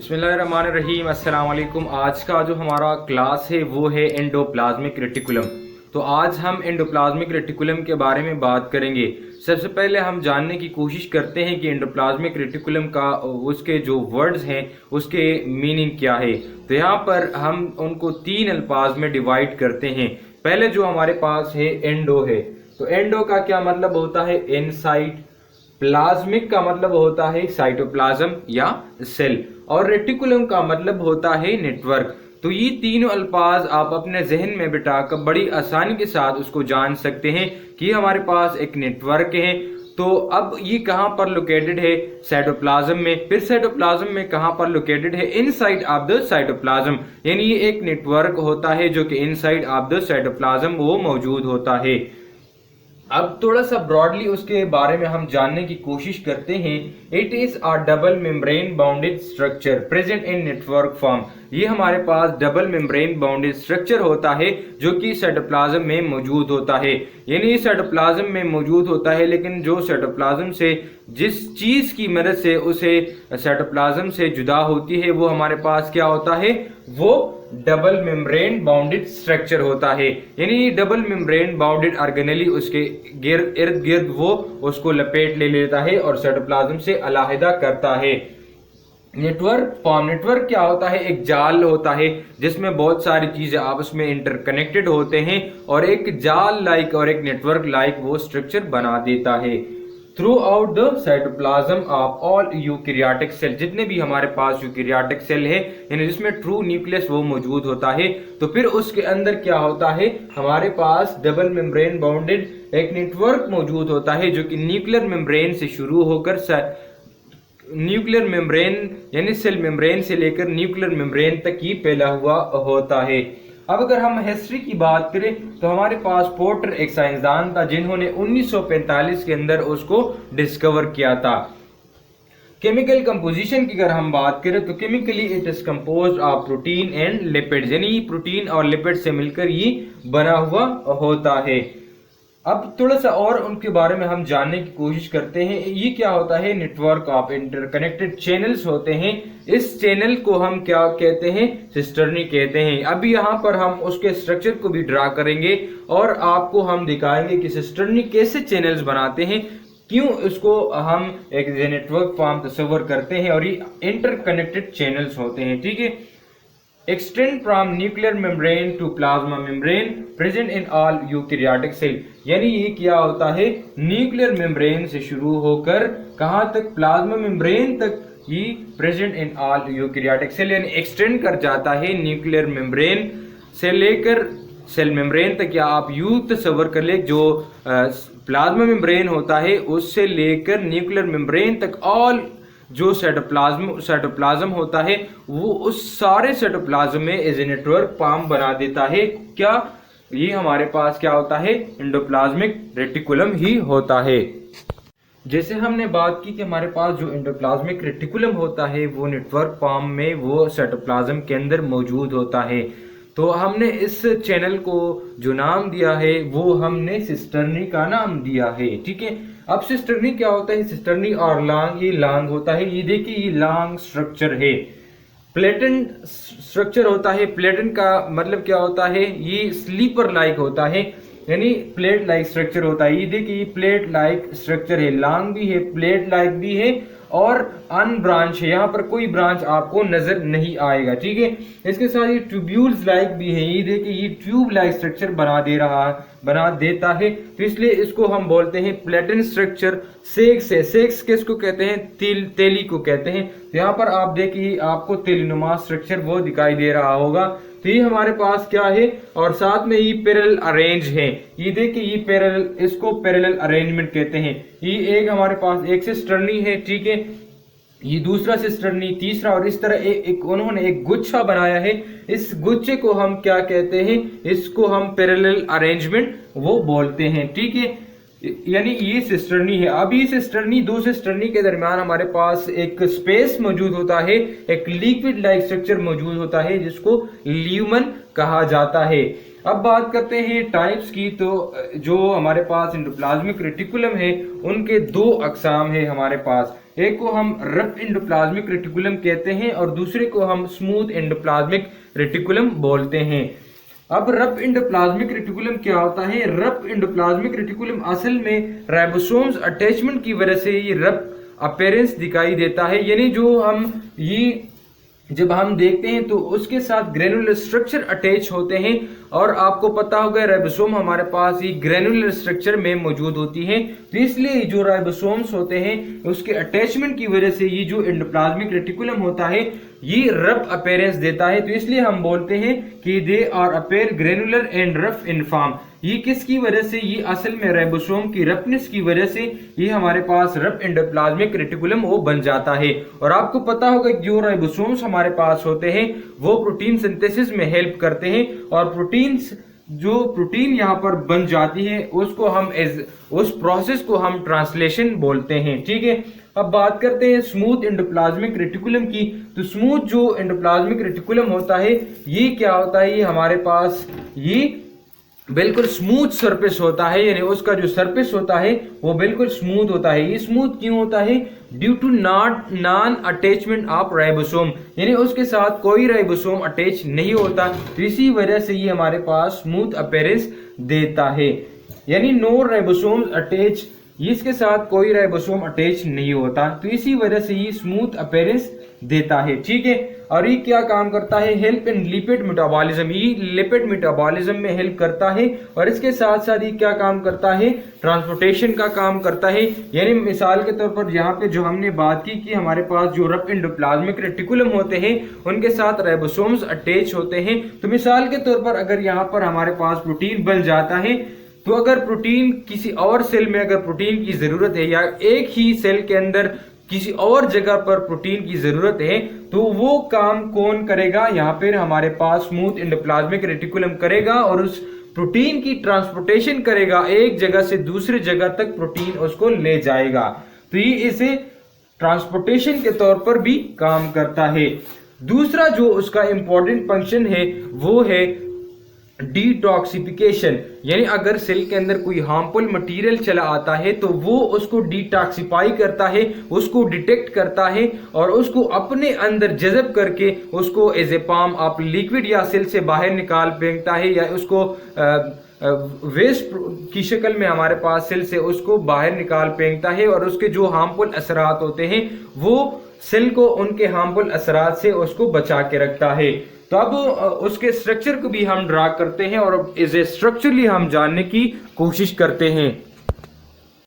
बिस्मिल्लाहिर्रहमानिर्रहीम अस्सलाम वालेकुम। आज का जो हमारा क्लास है वो है एंडोप्लाज्मिक रेटिकुलम। तो आज हम एंडोप्लाज्मिक रेटिकुलम के बारे में बात करेंगे। सबसे पहले हम जानने की कोशिश करते हैं कि एंडोप्लाज्मिक रेटिकुलम का उसके जो वर्ड्स हैं उसके मीनिंग क्या है। तो यहाँ पर हम उनको तीन अल्फाज में डिवाइड करते हैं। पहले जो हमारे पास है एंडो है, तो एंडो का क्या मतलब होता है? इनसाइड। प्लाज्मिक का मतलब होता है साइटोप्लाज्म या सेल, और रेटिकुलम का मतलब होता है नेटवर्क। तो ये तीनों अल्फाज आप अपने जहन में बिठाकर बड़ी आसानी के साथ उसको जान सकते हैं कि हमारे पास एक नेटवर्क है। तो अब ये कहाँ पर लोकेटेड है? साइटोप्लाज्म में। फिर साइटोप्लाज्म में कहाँ पर लोकेटेड है? Inside of the cytoplasm. यानी ये एक नेटवर्क होता है जो कि इनसाइड ऑफ द साइटोप्लाज्म वो मौजूद होता है। अब थोड़ा सा ब्रॉडली उसके बारे में हम जानने की कोशिश करते हैं। It is a double membrane bounded structure present in network form. ये हमारे पास डबल मेम्ब्रेन बाउंडेड स्ट्रक्चर होता है जो कि साइटोप्लाज्म में मौजूद होता है। यानी साइटोप्लाज्म में मौजूद होता है, लेकिन जो साइटोप्लाज्म से जिस चीज की मदद से उसे साइटोप्लाज्म से जुदा होती है वो हमारे पास क्या होता है? वो डबल मेम्ब्रेन बाउंडेड स्ट्रक्चर होता है। यानी डबल मेम्ब्रेन बाउंडेड ऑर्गेनेली उसके इर्द गिर्द वो उसको लपेट ले लेता है और साइटोप्लाज्म से अलहदा करता है। Network form. नेटवर्क क्या होता है? एक जाल होता है जिसमें बहुत सारी चीजें आपस में इंटरकनेक्टेड होते हैं और एक जाल लाइक और एक नेटवर्क लाइक वो स्ट्रक्चर बना देता है। Throughout the cytoplasm of all eukaryotic cell, जितने भी हमारे पास यूकैरियोटिक सेल है यानी जिसमें ट्रू न्यूक्लियस वो मौजूद होता है। तो फिर उसके अंदर क्या होता है? हमारे पास डबल मेम्ब्रेन बाउंडेड एक नेटवर्क मौजूद होता है जो कि न्यूक्लियर मेम्ब्रेन से शुरू होकर न्यूक्लियर मेम्ब्रेन यानी सेल मेम्ब्रेन से लेकर न्यूक्लियर मेम्ब्रेन तक ही फैला हुआ होता है। अब अगर हम हिस्ट्री की बात करें तो हमारे पास पोर्टर एक साइंसदान था जिन्होंने 1945 के अंदर उसको डिस्कवर किया था। केमिकल कंपोजिशन की अगर हम बात करें तो chemically it is composed of protein and lipids, यानी प्रोटीन और लिपिड से मिलकर ये बना हुआ होता है। अब थोड़ा सा और उनके बारे में हम जानने की कोशिश करते हैं। ये क्या होता है? नेटवर्क ऑफ इंटरकनेक्टेड चैनल्स होते हैं। इस चैनल को हम क्या कहते हैं? सिस्टर्नी कहते हैं। अब यहाँ पर हम उसके स्ट्रक्चर को भी ड्रा करेंगे और आपको हम दिखाएंगे कि सिस्टर्नी कैसे चैनल्स बनाते हैं, क्यों इसको हम एक नेटवर्क फॉर्म तस्वर करते हैं, और ये इंटरकनेक्टेड चैनल्स होते हैं। ठीक है। Extend from nuclear membrane to plasma membrane present in all eukaryotic cell. यानी ये क्या होता है? न्यूक्लियर मेम्ब्रेन से शुरू होकर कहां तक? प्लाज्मा मेम्ब्रेन तक ही present in all eukaryotic cell, यानी एक्सटेंड कर जाता है न्यूक्लियर मेम्ब्रेन से लेकर सेल मेम्ब्रेन तक। या आप यूं तस्वर कर ले जो प्लाज्मा मेम्ब्रेन होता है उससे लेकर न्यूक्लियर मेम्ब्रेन तक ऑल जो साइटोप्लाज्म होता है वो उस सारे साइटोप्लाज्म में एज ए नेटवर्क फॉर्म बना देता है। क्या ये हमारे पास क्या होता है? एंडोप्लाज्मिक रेटिकुलम ही होता है। जैसे हमने बात की कि हमारे पास जो एंडोप्लाज्मिक रेटिकुलम होता है वो नेटवर्क फॉर्म में वो साइटोप्लाज्म के अंदर मौजूद होता है। तो हमने इस चैनल को जो नाम दिया है वो हमने सिस्टर्नी का नाम दिया है। ठीक है। अब सिस्टर्नी क्या होता है? सिस्टर्नी और लॉन्ग, ये लॉन्ग होता है। ये देखिए ये लॉन्ग स्ट्रक्चर है। प्लेटन स्ट्रक्चर होता है। प्लेटन का मतलब क्या होता है? ये स्लीपर लाइक होता है, यानी प्लेट लाइक स्ट्रक्चर होता है। ये देखिए ये प्लेट लाइक स्ट्रक्चर है, लॉन्ग भी है, प्लेट लाइक भी है और अनब्रांच है। यहाँ पर कोई ब्रांच आपको नजर नहीं आएगा। ठीक है। इसके साथ ये ट्यूब्यूल्स लाइक भी है। ये देखिए ये ट्यूब लाइक स्ट्रक्चर बना देता है। तो इसलिए इसको हम बोलते हैं प्लेटन स्ट्रक्चर। सेक्स है। सेक्स किसको कहते हैं? तेली को कहते हैं। तो यहाँ पर आप देखिए आपको तेलीनुमा स्ट्रक्चर वो दिखाई दे रहा होगा। तो ये हमारे पास क्या है? और साथ में ये पैरेलल अरेंज है। ये देखिए ये पैरेलल, इसको पैरेलल अरेंजमेंट कहते हैं। ये एक हमारे पास एक सिस्टर्नी है। ठीक है। ये दूसरा सिस्टर्नी, तीसरा, और इस तरह एक उन्होंने एक गुच्छा बनाया है। इस गुच्छे को हम क्या कहते हैं? इसको हम पैरेलल अरेंजमेंट वो बोलते हैं। ठीक है। यानी ये सिस्टर्नी है। अब ये सिस्टर्नी, दो सिस्टर्नी के दरमियान हमारे पास एक स्पेस मौजूद होता है, एक लिक्विड लाइक स्ट्रक्चर मौजूद होता है जिसको ल्यूमन कहा जाता है। अब बात करते हैं टाइप्स की। तो जो हमारे पास एंडोप्लाज्मिक रेटिकुलम है उनके दो अकसाम है हमारे पास। एक को हम रफ एंडोप्लाज्मिक रेटिकुलम कहते हैं और दूसरे को हम स्मूथ एंडोप्लाज्मिक रेटिकुलम बोलते हैं। अब रफ एंडोप्लाज्मिक रेटिकुलम क्या होता है? रफ एंडोप्लाज्मिक रेटिकुलम असल में राइबोसोम्स अटैचमेंट की वजह से ये रफ अपीयरेंस दिखाई देता है, यानी जो हम ये जब हम देखते हैं तो उसके साथ ग्रेनुलर स्ट्रक्चर अटैच होते हैं और आपको पता होगा राइबोसोम हमारे पास ये ग्रेनुलर स्ट्रक्चर में मौजूद होती है। तो इसलिए जो राइबोसोम्स होते हैं उसके अटैचमेंट की वजह से ये जो एंडोप्लाज्मिक रेटिकुलम होता है ये रफ अपीयरेंस देता है। तो इसलिए हम बोलते हैं कि they are appear granular and rough in form. ये किसकी वजह से? ये असल में राइबोसोम की रफनेस की वजह से ये हमारे पास रफ एंडोप्लाज्मिक रेटिकुलम वो बन जाता है। और आपको पता होगा कि जो राइबोसोम्स हमारे पास होते हैं वो प्रोटीन सिंथेसिस में हेल्प करते हैं और जो प्रोटीन यहाँ पर बन जाती है उसको हम उस प्रोसेस को हम ट्रांसलेशन बोलते हैं। ठीक है, अब बात करते हैं स्मूथ एंडोप्लाज्मिक रेटिकुलम की। तो स्मूथ जो एंडोप्लाज्मिक रेटिकुलम होता है ये क्या होता है? ये हमारे पास ये बिल्कुल स्मूथ सरफेस होता है, यानी उसका जो सरफेस होता है वो बिल्कुल स्मूथ होता है। ये स्मूथ क्यों होता है? Due to non attachment of ribosome, यानी उसके साथ कोई राइबोसोम अटैच नहीं होता, तो इसी वजह से ये हमारे पास स्मूथ अपीयरेंस देता है। यानी नो राइबोसोम अटैच, इसके साथ कोई राइबोसोम अटैच नहीं होता, तो इसी वजह से ये स्मूथ अपीयरेंस देता है। ठीक है, और ये क्या काम करता है? हेल्प इन लिपिड मेटाबॉलिज्म, ये लिपिड मेटाबॉलिज्म में हेल्प करता है। और इसके साथ साथ ये क्या काम करता है? ट्रांसपोर्टेशन का काम करता है। यानी मिसाल के तौर पर यहाँ पे जो हमने बात की कि हमारे पास जो रफ एंडोप्लाज्मिक रेटिकुलम होते हैं उनके साथ राइबोसोम्स अटैच होते हैं। तो मिसाल के तौर पर अगर यहाँ पर हमारे पास प्रोटीन बन जाता है, तो अगर प्रोटीन किसी और सेल में अगर प्रोटीन की जरूरत है या एक ही सेल के अंदर किसी और जगह पर प्रोटीन की जरूरत है, तो वो काम कौन करेगा? यहाँ पर हमारे पास स्मूथ एंडोप्लाज्मिक रेटिकुलम करेगा और उस प्रोटीन की ट्रांसपोर्टेशन करेगा, एक जगह से दूसरी जगह तक प्रोटीन उसको ले जाएगा। तो ये इसे ट्रांसपोर्टेशन के तौर पर भी काम करता है। दूसरा जो उसका इंपॉर्टेंट फंक्शन है वो है डिटॉक्सिफिकेशन, यानी अगर सेल के अंदर कोई हार्मफुल मटेरियल चला आता है तो वो उसको डिटॉक्सिफाई करता है, उसको डिटेक्ट करता है और उसको अपने अंदर जज़ब करके उसको as a form of liquid या सेल से बाहर निकाल फेंकता है, या उसको वेस्ट की शक्ल में हमारे पास सेल से उसको बाहर निकाल फेंकता है और उसके जो हार्मफुल असरात होते हैं वो सेल को उनके हार्मफुल असरात से उसको बचा के रखता है। तो अब उसके स्ट्रक्चर को भी हम ड्रा करते हैं और इसे स्ट्रक्चरली हम जानने की कोशिश करते हैं।